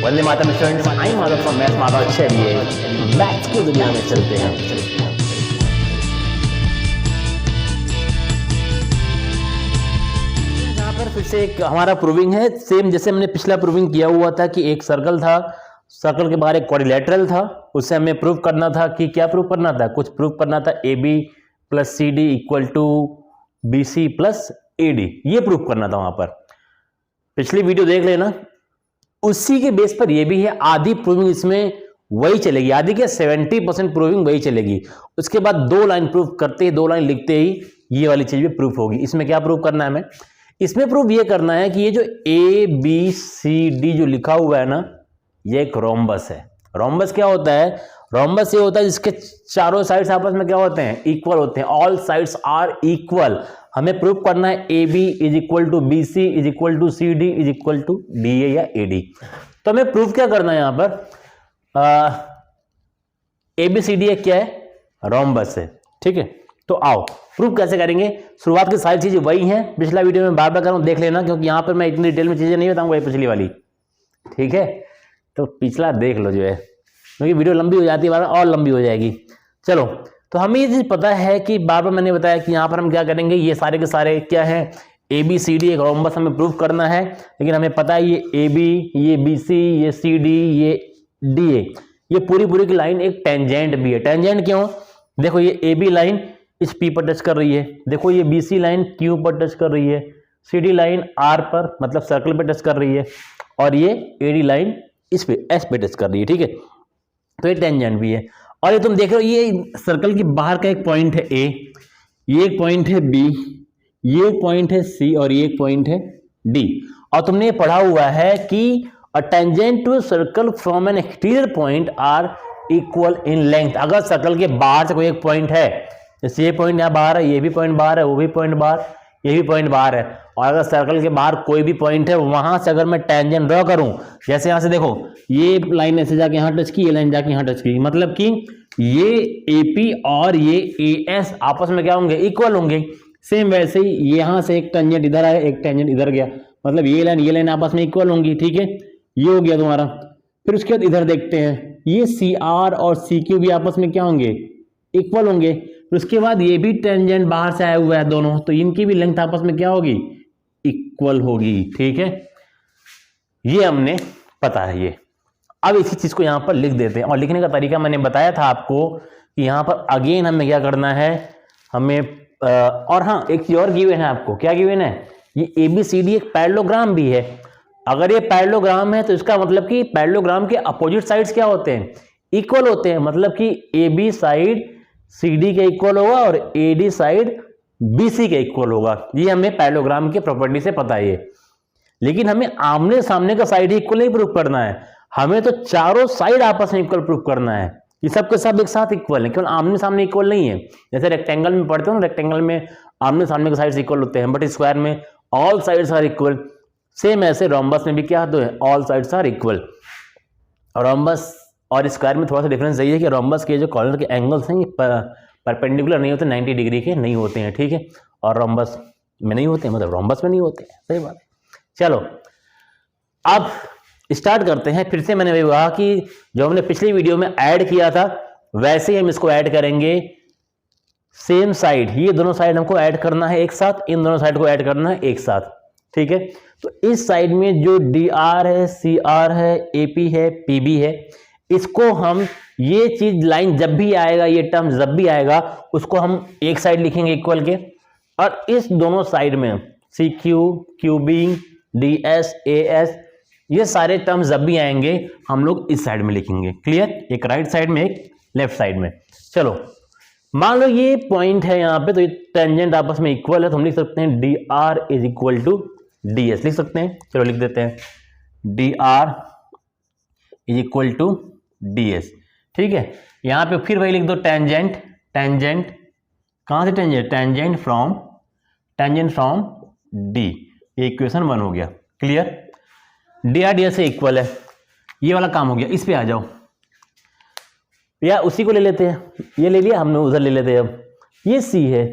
Vande Mataram students, I am Madhav from maths Madhav. चलिए maths की दुनिया में चलते हैं। यहाँ पर फिर से एक हमारा प्रूविंग है, सेम जैसे हमने पिछला प्रूविंग किया हुआ था कि एक सर्कल था, सर्कल के बाहर एक क्वाड्रिलेटरल था, उससे हमें प्रूव करना था कि क्या प्रूव करना था, कुछ प्रूव करना था AB plus CD equal to BC plus AD, ये प्रूव करना था वहां पर। पिछली वीडियो देख लेना, उसी के बेस पर ये भी है। आधी प्रूविंग इसमें वही चलेगी, आधी क्या 70% प्रूविंग वही चलेगी। उसके बाद 2 लाइन प्रूव करते ही, 2 लाइन लिखते ही ये वाली चीज भी प्रूफ होगी। इसमें क्या प्रूव करना है हमें, इसमें प्रूफ ये करना है कि ये जो ABCD जो लिखा हुआ है ना, ये एक रोम्बस है। रोम्बस क्या होता है, रोम्बस ये होता है जिसके चारों साइड्स आपस में क्या होते हैं, इक्वल होते हैं। All sides are equal. हमें प्रूफ करना है AB is equal to BC is equal to CD is equal to DA या AD। तो हमें प्रूफ क्या करना है यहां पर, ABCD क्या है, रोम्बस है। ठीक है, तो आओ प्रूफ कैसे करेंगे। शुरुआत की सारी चीजें वही हैं, पिछला वीडियो में बार बार कर रहा हूं, देख लेना, क्योंकि यहां पर मैं इतनी डिटेल में चीजें नहीं बताऊंगा, वही पिछली वाली। ठीक है, तो पिछला देख लो जो है, क्योंकि वीडियो लंबी हो जाती है, बार और लंबी हो जाएगी। चलो, तो हमें ये चीज पता है कि बार बार मैंने बताया कि यहाँ पर हम क्या करेंगे, ये सारे के सारे क्या है, ABCD एक रोम्बस हमें प्रूव करना है। लेकिन हमें पता है ये AB, ये BC, ये CD, ये DA, ये पूरी की लाइन एक टेंजेंट भी है। टेंजेंट क्यों, देखो ये AB लाइन इस P पर टच कर रही है, देखो ये BC लाइन Q पर टच कर रही है, CD लाइन R पर मतलब सर्कल पे टच कर रही है, और ये AD लाइन इस पे S पे टच कर रही है। ठीक है, तो ये टेंजेंट भी है। और ये तुम देख रहे हो, ये सर्कल के बाहर का एक पॉइंट है A, ये एक पॉइंट है B, ये एक पॉइंट है C, और ये एक पॉइंट है D। और तुमने ये पढ़ा हुआ है कि a tangent to circle from an exterior point are equal in length. अगर सर्कल के बाहर से कोई एक पॉइंट है, जैसे ये पॉइंट यहाँ बाहर है, ये भी पॉइंट बाहर है, वो भी पॉइंट बाहर, ये भी पॉइंट बाहर है, और अगर सर्कल के बाहर कोई भी पॉइंट है, वहां से अगर मैं टेंजेंट ड्रॉ करूं, जैसे यहां से देखो, ये लाइन ऐसे जाके यहां टच की, ये लाइन जाके यहां टच की, मतलब कि ये AP और ये AS आपस में क्या होंगे, इक्वल होंगे। सेम वैसे ही यहां से एक टेंजेंट इधर आया, एक टेंजेंट इधर गया, मतलब ये लाइन आपस में इक्वल होंगी। ठीक है, ये हो गया तुम्हारा। फिर उसके बाद इधर देखते हैं, ये CR और CQ भी आपस में क्या होंगे, इक्वल होंगे। फिर उसके बाद ये भी टेंजेंट बाहर से आया हुआ है दोनों, तो इनकी भी लेंथ आपस में क्या होगी, इक्वल होगी। ठीक है, ये हमने पता है ये। अब इसी चीज को यहां पर लिख देते हैं, और लिखने का तरीका मैंने बताया था आपको कि यहां पर अगेन हमें क्या करना है, हमें और हाँ, एक चीज और गिवन है आपको। क्या गिवन है, ये ABCD एक पैरेललोग्राम भी है। अगर ये पैरेललोग्राम है तो इसका मतलब कि पैरेललोग्राम के अपोजिट साइड्स क्या होते हैं, इक्वल होते हैं। मतलब कि AB साइड CD के इक्वल होगा और AD साइड BC के इक्वल होगा। ये हमें पैरेललोग्राम के प्रॉपर्टी से पता है। लेकिन हमें आमने सामने का साइड ही इक्वल नहीं प्रूफ करना है, हमें तो चारों साइड आपस में इक्वल प्रूफ करना है। ये सब के सब एक साथ इक्वल है, केवल आमने सामने इक्वल नहीं है। जैसे रेक्टेंगल में पढ़ते हो ना, रेक्टेंगल में आमने सामने के साइड्स इक्वल होते हैं, बट स्क्वायर में all sides are equal. Same ऐसे रोम्बस में भी क्या होता है, all sides are equal. Rhombus और स्क्वायर में थोड़ा सा डिफरेंस यही है कि रोम्बस के जो कॉर्नर के एंगल्स हैं ये परपेंडिकुलर नहीं होते, 90 डिग्री के नहीं होते हैं। ठीक है, और रोम्बस में नहीं होते, मतलब रोम्बस में नहीं होते हैं। सही बात है। चलो अब स्टार्ट करते हैं। फिर से मैंने वही कहा कि जो हमने पिछली वीडियो में ऐड किया था वैसे ही हम इसको ऐड करेंगे। सेम साइड, ये दोनों साइड हमको ऐड करना है एक साथ, इन दोनों साइड को ऐड करना है एक साथ। ठीक है, तो इस साइड में जो DR है, CR है, AP है, PB है, इसको हम ये चीज लाइन जब भी आएगा, ये टर्म जब भी आएगा, उसको हम एक साइड लिखेंगे इक्वल के, और इस दोनों साइड में CQ, QB, DS, AS, ये सारे टर्म्स जब भी आएंगे हम लोग इस साइड में लिखेंगे। क्लियर, एक राइट साइड में, एक लेफ्ट साइड में। चलो मान लो ये पॉइंट है यहाँ पे, तो ये टेंजेंट आपस में इक्वल है, तो हम लिख सकते हैं DR is equal to DS, लिख सकते हैं। चलो लिख देते हैं DR is equal to DS। ठीक है, यहाँ पे फिर वही लिख दो, टेंजेंट, टेंजेंट कहां से, टेंजेंट, टेंजेंट फ्रॉम D। ये इक्वेशन 1 हो गया। क्लियर, DR DS से इक्वल है, ये वाला काम हो गया। इस पे आ जाओ, या उसी को ले लेते हैं, ये ले लिया हमने, उधर ले लेते हैं। अब ये C है,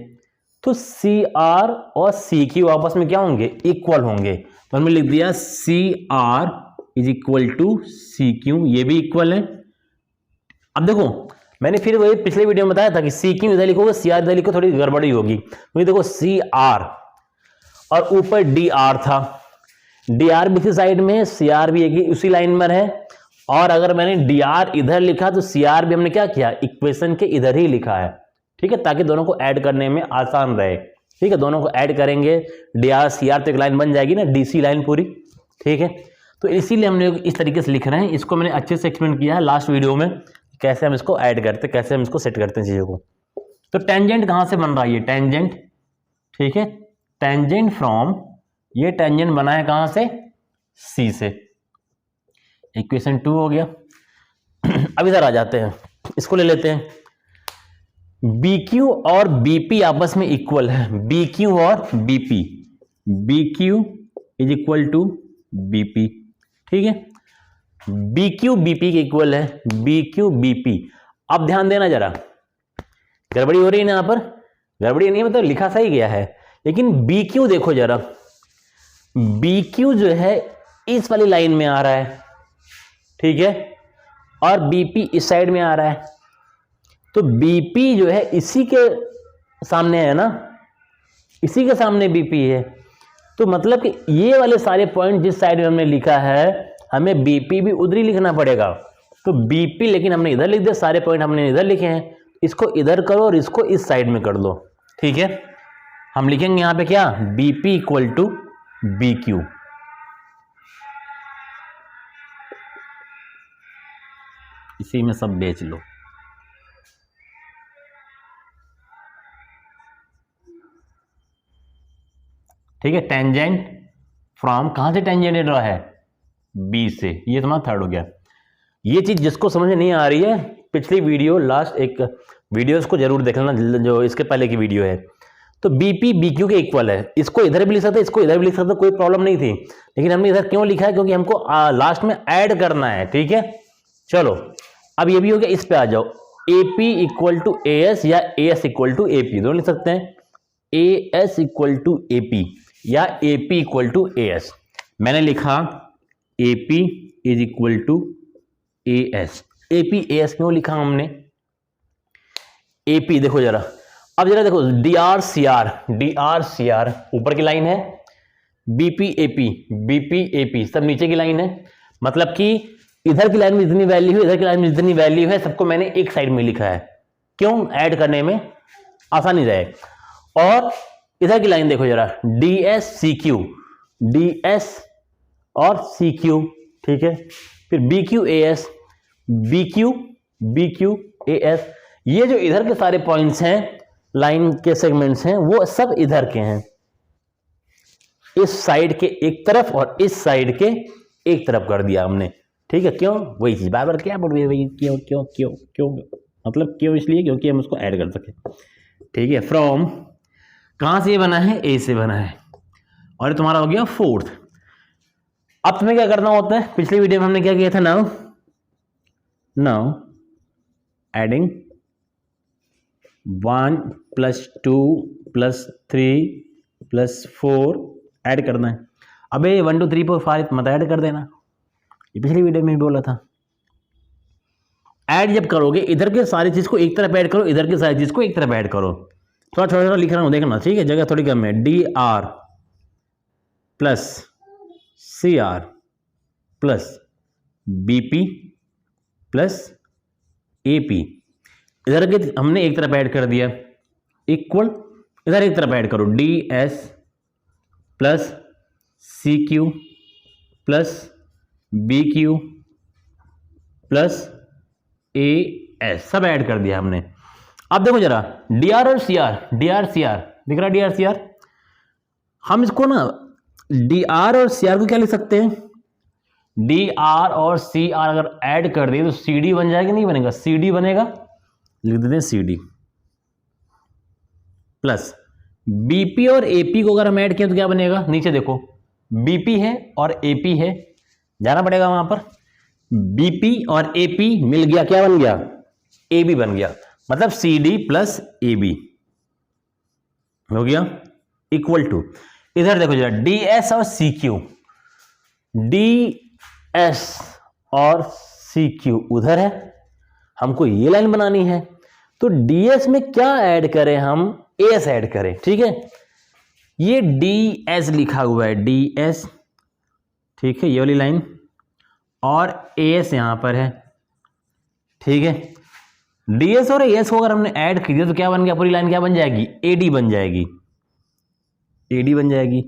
तो CR और CQ आपस में क्या होंगे, इक्वल होंगे। तो हमने लिख दिया CR is equal to C Q, ये भी इक्वल है। अब देखो मैंने फिर वही पिछले वीडियो में बताया था कि सी क्यू इधर लिखोगे सी आर इधर लिखो, थोड़ी गड़बड़ी होगी, क्योंकि देखो सी आर और ऊपर डी आर था, डी आर भी इसी साइड में है, सी आर भी एक उसी लाइन पर है, और अगर मैंने डी आर इधर लिखा तो सी आर भी हमने क्या किया, इक्वेशन के इधर ही लिखा है, ठीक है, ताकि दोनों को ऐड करने में आसान रहे। ठीक है, दोनों को ऐड करेंगे डी आर सी आर तो एक लाइन बन जाएगी ना, डीसी लाइन पूरी। ठीक है, तो इसीलिए हमने इस तरीके से लिख रहे हैं, इसको मैंने अच्छे से एक्सप्लेन किया है लास्ट वीडियो में, कैसे हम इसको ऐड करते, कैसे हम इसको सेट करते हैं चीज़ों को। तो टेंजेंट कहाँ से बन रहा है, ये टेंजेंट, ठीक है, टेंजेंट फ्रॉम, ये टेंजेंट बना है कहाँ से, सी से, इक्वेशन 2 हो गया। अब इधर आ जाते हैं, इसको ले लेते हैं, BQ और BP आपस में इक्वल है, BQ और BP, BQ is equal to BP, ठीक है, BQ BP के इक्वल है, BQ BP। अब ध्यान देना जरा, गड़बड़ी हो रही है ना, यहाँ पर गड़बड़ी नहीं, मतलब लिखा सही गया है, लेकिन BQ देखो जरा, BQ जो है इस वाली लाइन में आ रहा है, ठीक है, और BP इस साइड में आ रहा है, तो BP जो है इसी के सामने है ना, इसी के सामने BP है, तो मतलब कि ये वाले सारे पॉइंट जिस साइड में हमने लिखा है, हमें BP भी उधर ही लिखना पड़ेगा। तो BP लेकिन हमने इधर लिख दिया, सारे पॉइंट हमने इधर लिखे हैं, इसको इधर करो और इसको इस साइड में कर दो। ठीक है, हम लिखेंगे यहां पे क्या, BP इक्वल टू BQ, इसी में सब बेच लो। ठीक है, टेंजेंट फ्रॉम, कहां से टेंजेंट रहा है, बी से, ये तुम्हारा थर्ड हो गया। ये चीज जिसको समझ नहीं आ रही है, पिछली वीडियो लास्ट एक वीडियोस को जरूर देख लेना, जो इसके पहले की वीडियो है। तो BP BQ के इक्वल है, इसको इधर भी लिख सकते, इसको इधर भी लिख सकते, कोई प्रॉब्लम नहीं थी, लेकिन हमने इधर क्यों लिखा है, क्योंकि हमको लास्ट में ऐड करना है। ठीक है, चलो अब ये भी हो गया, इस पे आ जाओ, AP इक्वल टू AS या AS इक्वल टू AP, दोनों लिख सकते हैं, AS इक्वल टू AP या AP इक्वल टू AS। मैंने लिखा AP is equal to AS, AP AS क्यों लिखा हमने, AP देखो जरा, अब जरा देखो, DR CR ऊपर की लाइन है, BP AP BP AP सब नीचे की लाइन है, मतलब कि इधर की लाइन में जितनी वैल्यू है, इधर की लाइन में जितनी वैल्यू है, सबको मैंने एक साइड में लिखा है, क्यों, ऐड करने में आसानी रहे। और इधर की लाइन देखो जरा, DS CQ, DS और CQ, ठीक है, फिर BQ AS, BQ AS, ये जो इधर के सारे पॉइंट्स हैं, लाइन के सेगमेंट्स हैं, वो सब इधर के हैं, इस साइड के एक तरफ और इस साइड के एक तरफ कर दिया हमने। ठीक है, क्यों, वही चीज बार बार क्या बोल रही है भाई, क्यों क्यों क्यों क्यों, मतलब क्यों, इसलिए क्योंकि हम उसको ऐड कर सके। ठीक है, फ्रॉम कहां से ये बना है, A से बना है, और ये तुम्हारा हो गया फोर्थ। अब तुम्हें क्या करना होता है, पिछली वीडियो में हमने क्या किया था, नाउ एडिंग 1 + 2 + 3 + 4 ऐड करना है। अबे 1 2 3 4 5 मत ऐड कर देना, ये पिछली वीडियो में भी बोला था। ऐड जब करोगे, इधर के सारी चीज को एक तरफ ऐड करो, इधर की सारी चीज को एक तरफ ऐड करो। थोड़ा थोड़ा लिख रहा हूं, देखना, ठीक है, जगह थोड़ी कम है। DR + CR + BP + AP, इधर के हमने एक तरफ ऐड कर दिया, इक्वल, इधर एक तरफ ऐड करो, DS + CQ + BQ + AS, सब ऐड कर दिया हमने। अब देखो जरा, DR और CR, DR CR दिख रहा है, DR CR, हम इसको ना DR और CR को क्या लिख सकते हैं, DR और CR अगर ऐड कर दिए तो CD बन जाएगा, नहीं बनेगा, CD बनेगा, लिख देते हैं CD प्लस BP और AP को अगर हम ऐड किया तो क्या बनेगा, नीचे देखो BP है और AP है, जाना पड़ेगा वहां पर, BP और AP मिल गया, क्या बन गया, AB बन गया, मतलब CD + AB हो गया, इक्वल टू, इधर देखो जरा, DS और CQ, एस और सी क्यू उधर है, हमको ये लाइन बनानी है, तो ds में क्या ऐड करें हम, एस ऐड करें, ठीक है। ये ds लिखा हुआ है, ds, ठीक है, ये वाली लाइन, और as यहां पर है, ठीक है। ds और as को अगर हमने ऐड कर दिया तो क्या बन गया, पूरी लाइन क्या बन जाएगी, ad बन जाएगी, ad बन जाएगी।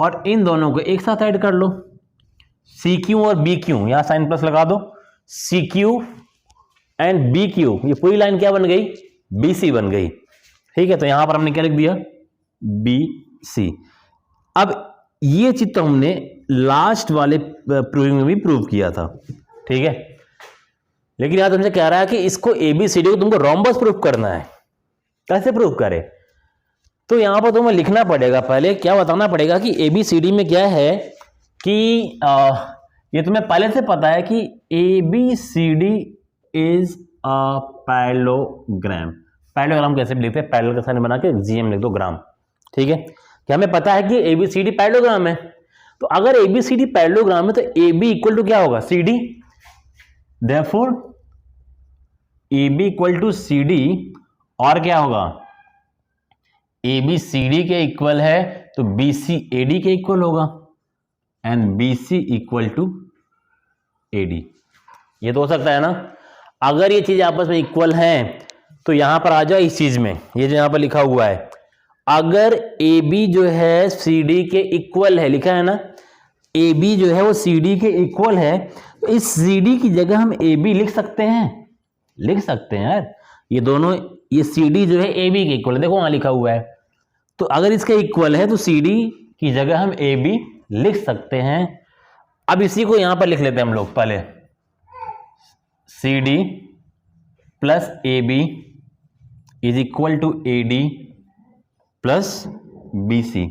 और इन दोनों को एक साथ ऐड कर लो, CQ और BQ, यहां साइन प्लस लगा दो, CQ एंड BQ, ये पूरी लाइन क्या बन गई, BC बन गई, ठीक है। तो यहां पर हमने क्या लिख दिया, BC। अब ये चीज तो हमने लास्ट वाले प्रूविंग में भी प्रूव किया था, ठीक है। लेकिन यहां तुमसे कह रहा है कि इसको ABCD को तुमको रोम्बस प्रूफ करना है, कैसे प्रूफ करे, तो यहां पर तुम्हें लिखना पड़ेगा, पहले क्या बताना पड़ेगा कि ABCD में क्या है कि ये तुम्हें पहले से पता है कि ABCD is a parallelogram. Parallelogram कैसे लिखते हैं, पैरेलल का साइन बना के GM लिख दो ग्राम, ठीक है। कि हमें पता है कि ABCD पैरेललोग्राम है, तो अगर ABCD पैरेललोग्राम है तो AB इक्वल टू क्या होगा, CD, therefore AB equal to CD, और क्या होगा, ABCD के इक्वल है तो BC AD के इक्वल होगा, and BC equal to AD। ये तो हो सकता है ना। अगर ये चीज आपस में इक्वल हैं तो यहां पर आ जाओ इस चीज में, ये जो यहां पर लिखा हुआ है, अगर AB जो है CD के इक्वल है, लिखा है ना, AB जो है वो CD के इक्वल है, तो इस CD की जगह हम AB लिख सकते हैं, लिख सकते हैं यार, ये दोनों, ये CD जो है AB के इक्वल है, देखो वहां लिखा हुआ है, तो अगर इसके इक्वल है तो CD की जगह हम AB लिख सकते हैं। अब इसी को यहां पर लिख लेते हैं हम लोग, पहले CD plus AB is equal to AD plus BC।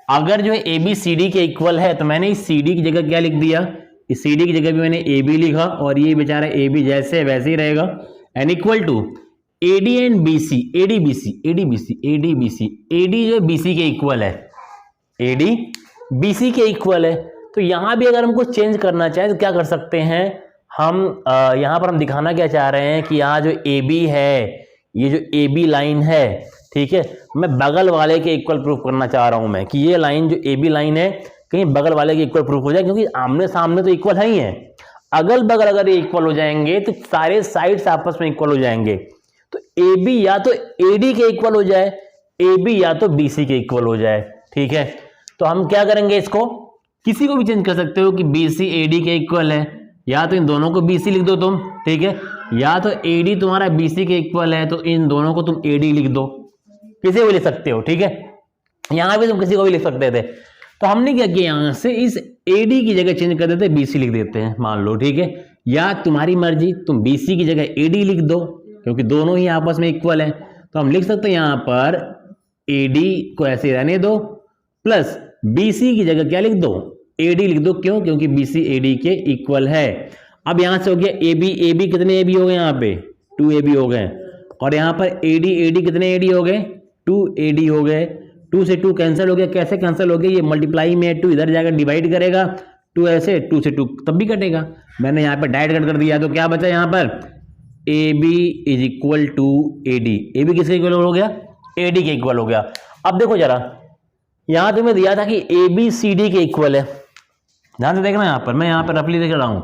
अगर जो है ABCD के इक्वल है तो मैंने इस CD की जगह क्या लिख दिया, इस CD की जगह भी मैंने AB लिखा, और ये बेचारा AB जैसे वैसे ही रहेगा, and equal to AD and BC, ADBC, ADBC, ADBC, AD जो BC के इक्वल है, AD BC के इक्वल है। तो यहां भी अगर हमको चेंज करना चाहे तो क्या कर सकते हैं हम, यहां पर हम दिखाना क्या चाह रहे हैं कि यहाँ जो AB है, ये जो AB लाइन है, ठीक है, मैं बगल वाले के इक्वल प्रूफ करना चाह रहा हूं मैं, कि ये लाइन जो AB लाइन है कहीं बगल वाले के इक्वल प्रूफ हो जाए, क्योंकि आमने सामने तो इक्वल है ही है, अगल बगल अगर ये इक्वल हो जाएंगे तो सारे साइड्स आपस में इक्वल हो जाएंगे। तो AB या तो AD के इक्वल हो जाए, AB या तो BC के इक्वल हो जाए, ठीक है। तो हम क्या करेंगे, इसको किसी को भी चेंज कर सकते हो कि BC AD के इक्वल है, या तो इन दोनों को BC लिख दो तुम, ठीक है, या तो AD तुम्हारा BC के इक्वल है तो इन दोनों को तुम AD लिख दो, किसी को भी लिख सकते हो, ठीक है। यहां भी तुम किसी को भी लिख सकते थे, तो हमने क्या किया, यहां से इस AD की जगह चेंज कर देते, BC लिख देते हैं, मान लो, ठीक है। या तुम्हारी मर्जी, तुम BC की जगह AD लिख दो, क्योंकि दोनों ही आपस में इक्वल है, तो हम लिख सकते हैं यहां पर AD को ऐसे रहने दो, प्लस BC की जगह क्या लिख दो, AD लिख दो, क्यों, क्योंकि BC AD के इक्वल है। अब यहां से हो गया AB कितने AB हो गए, यहाँ पे 2 AB हो गए, और यहाँ पर AD कितने AD हो गए, 2 AD हो गए, 2 से 2 कैंसिल हो गया, कैसे कैंसिल हो गया, ये मल्टीप्लाई में 2 इधर जाकर डिवाइड करेगा, 2 ऐसे, 2 से 2 तब भी कटेगा, मैंने यहाँ पर डायरेक्ट कट कर दिया, तो क्या बचा यहाँ पर, AB is equal to AD, AB किसके इक्वल हो गया, AD के इक्वल हो गया। अब देखो जरा, यहां तुम्हें दिया था कि ABCD के इक्वल है, ध्यान से देखना, यहां पर मैं यहां पर रफली देख रहा हूं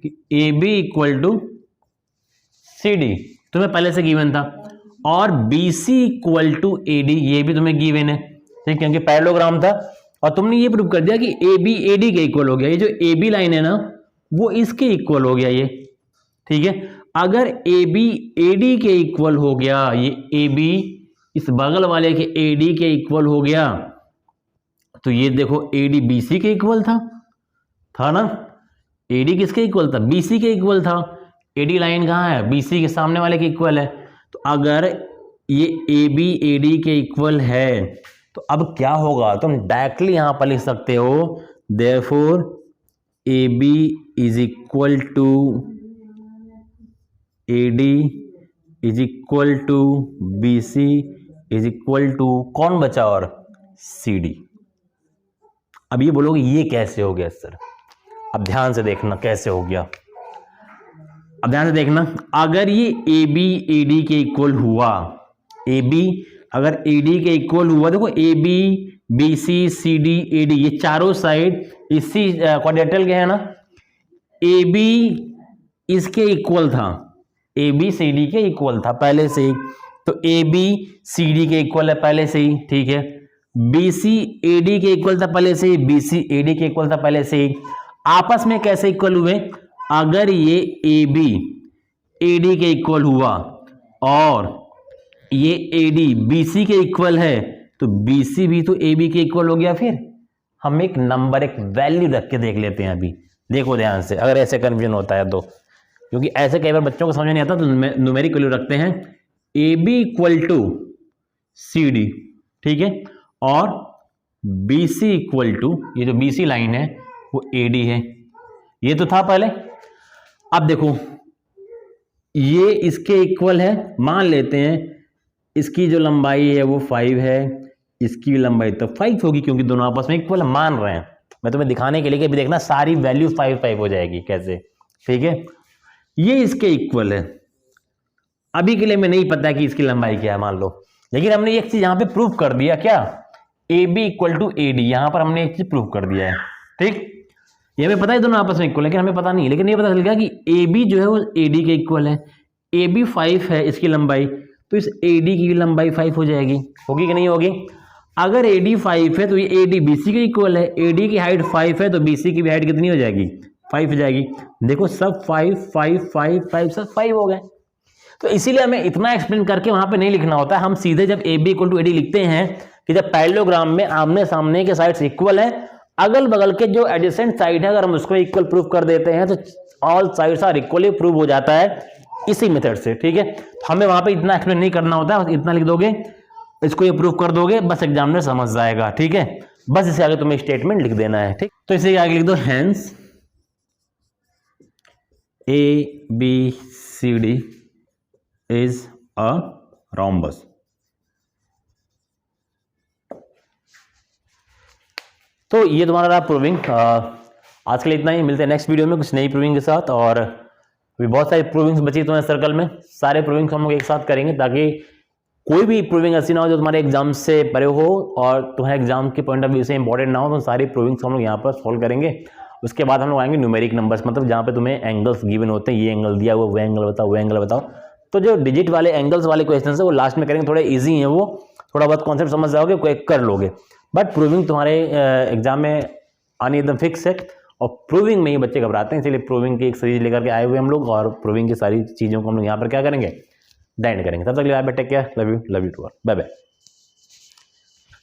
कि AB इक्वल टू CD तुम्हें पहले से गिवन था, और BC इक्वल टू AD ये भी तुम्हें गिवन है, ठीक, क्योंकि पैरेललोग्राम था, और तुमने ये प्रूव कर दिया कि AB AD के इक्वल हो गया, ये जो AB लाइन है ना वो इसके इक्वल हो गया ये, ठीक है। अगर AB AD के इक्वल हो गया, ये AB इस बगल वाले के AD के इक्वल हो गया, तो ये देखो AD BC के इक्वल था ना, AD किसके इक्वल था, BC के इक्वल था, AD लाइन कहाँ है, BC के सामने वाले के इक्वल है। तो अगर ये AB AD के इक्वल है तो अब क्या होगा, तुम डायरेक्टली यहां पर लिख सकते हो, therefore AB is equal to AD is equal to BC is equal to कौन बचा, और CD। अब ये बोलोगे ये कैसे हो गया सर, अब ध्यान से देखना कैसे हो गया। अब ध्यान से देखना, अगर ये ए बी ए डी के इक्वल हुआ, ए बी अगर ए डी के इक्वल हुआ, देखो A B B C C D A D ये चारों साइड इसी क्वाड्रेटल के है ना, ए बी इसके इक्वल था, ए बी सी डी के इक्वल था पहले से ही, तो ए बी सी डी के इक्वल है पहले से ही, ठीक है। बी सी ए डी के इक्वल था पहले से ही, बी सी ए डी के इक्वल था पहले से ही। आपस में कैसे इक्वल हुए, अगर ये ए बी ए डी के इक्वल हुआ और ये ए डी बी सी के इक्वल है, तो बी सी भी तो ए बी के इक्वल हो गया। फिर हम एक नंबर, एक वैल्यू रख के देख लेते हैं। अभी देखो ध्यान से, अगर ऐसे कन्फ्यूजन होता है तो, क्योंकि ऐसे कई बार बच्चों को समझ नहीं आता, तो न्यूमेरिक वैल्यू रखते हैं A B equal to C D, ठीक है, और बी सी इक्वल टू, ये जो बी सी लाइन है वो ए डी है, ये तो था पहले। अब देखो ये इसके इक्वल है, मान लेते हैं इसकी जो लंबाई है वो 5 है, इसकी लंबाई तो 5 होगी, क्योंकि दोनों आपस में इक्वल मान रहे हैं। मैं तुम्हें दिखाने के लिए कि अभी देखना सारी वैल्यू 5 हो जाएगी कैसे, ठीक है। ये इसके इक्वल है, अभी के लिए मैं नहीं पता कि इसकी लंबाई क्या है मान लो, लेकिन हमने एक चीज यहां पे प्रूफ कर दिया, क्या, A B equal to A D, यहां पर हमने एक चीज प्रूफ कर दिया है, ठीक। ये हमें पता है दोनों आपस में इक्वल, लेकिन हमें पता नहीं, लेकिन ये पता चल गया कि ए बी जो है वो ए डी के इक्वल है, ए बी 5 है इसकी लंबाई, तो इस ए डी की लंबाई 5 हो जाएगी, होगी कि नहीं होगी। अगर ए डी 5 है तो ये ए डी बी सी के इक्वल है, ए डी की हाइट 5 है तो बी सी की भी हाइट कितनी हो जाएगी, 5 हो जाएगी। देखो सब 5 5 5 5 सब 5 हो गए। तो इसीलिए हमें इतना एक्सप्लेन करके वहां पे नहीं लिखना होता है, हम सीधे जब A B equal to A D लिखते हैं कि जब पैरेललोग्राम में आमने सामने के साइड्स इक्वल है, अगल बगल के जो एडजेसेंट साइड है अगर हम उसको इक्वल प्रूफ कर देते हैं तो all sides are equally prove हो जाता है इसी मेथड से, ठीक है। हमें वहां पे इतना एक्सप्लेन नहीं करना होता है, इतना लिख दोगे, इसको ये प्रूफ कर दोगे, बस एग्जाम में समझ जाएगा, ठीक है। बस इसे आगे तुम्हें स्टेटमेंट लिख देना है, ठीक। तो इसे आगे लिख दो, hence A B C D is a rhombus। तो ये तुम्हारा रहा प्रूविंग। आज के लिए इतना ही, मिलते हैं नेक्स्ट वीडियो में कुछ नई प्रूविंग के साथ। और अभी बहुत सारी प्रूविंग्स बची तुम्हारे सर्कल में, सारे प्रूविंग्स हम लोग एक साथ करेंगे ताकि कोई भी प्रूविंग ऐसी ना हो जो तुम्हारे एग्जाम से परे हो और तुम्हारे एग्जाम के पॉइंट ऑफ व्यू से इंपॉर्टेंट ना हो। तो सारी प्रूविंग्स हम लोग यहाँ पर सॉल्व करेंगे। उसके बाद हम लोग आएंगे न्यूमेरिक नंबर्स, मतलब जहाँ पे तुम्हें एंगल्स गिवन होते हैं, ये एंगल दिया हुआ, वो एंगल बताओ, वो एंगल बताओ। तो जो डिजिट वाले एंगल्स वाले क्वेश्चन है वो लास्ट में करेंगे, थोड़े ईजी हैं वो, थोड़ा बहुत कॉन्सेप्ट समझ जाओगे, कर लोगे। बट प्रूविंग तुम्हारे एग्जाम में आनी एकदम फिक्स है, और प्रूविंग में ही बच्चे घबराते हैं, इसलिए प्रूविंग की एक सीरीज लेकर के आए हुए हम लोग, और प्रूविंग की सारी चीज़ों को हम लोग यहाँ पर क्या करेंगे, डाइंड करेंगे। तब तक के लिए take care, love you to all, bye bye.